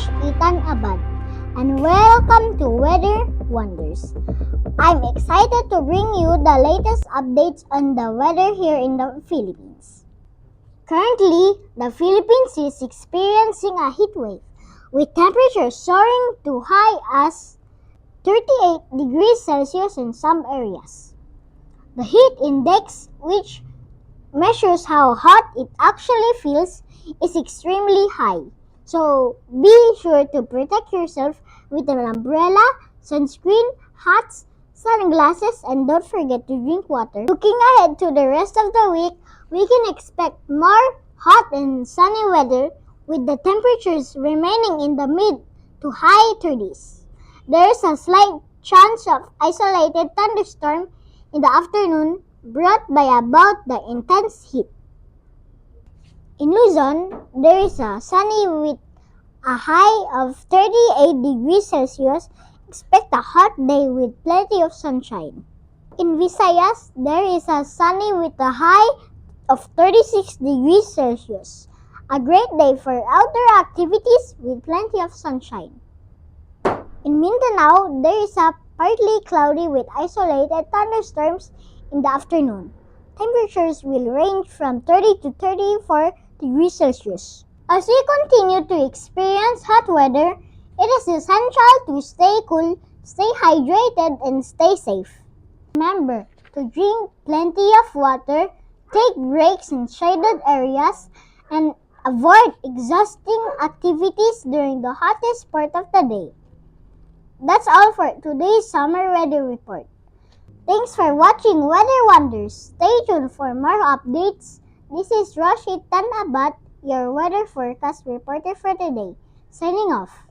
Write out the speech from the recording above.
Rosh Ethan Abad, and welcome to Weather Wonders. I'm excited to bring you the latest updates on the weather here in the Philippines. Currently, the Philippines is experiencing a heat wave, with temperatures soaring to high as 38 degrees Celsius in some areas. The heat index, which measures how hot it actually feels, is extremely high. So be sure to protect yourself with an umbrella, sunscreen, hats, sunglasses, and don't forget to drink water. Looking ahead to the rest of the week, we can expect more hot and sunny weather with the temperatures remaining in the mid to high 30s. There is a slight chance of isolated thunderstorm in the afternoon brought by about the intense heat. In Luzon, there is a sunny with a high of 38 degrees Celsius. Expect a hot day with plenty of sunshine. In Visayas, there is a sunny with a high of 36 degrees Celsius. A great day for outdoor activities with plenty of sunshine. In Mindanao, there is a partly cloudy with isolated thunderstorms in the afternoon. Temperatures will range from 30 to 34 degrees Celsius. As we continue to experience hot weather, it is essential to stay cool, stay hydrated, and stay safe. Remember to drink plenty of water, take breaks in shaded areas, and avoid exhausting activities during the hottest part of the day. That's all for today's summer weather report. Thanks for watching Weather Wonders. Stay tuned for more updates. This is Rosh Ethan Abad, your weather forecast reporter for today. Signing off.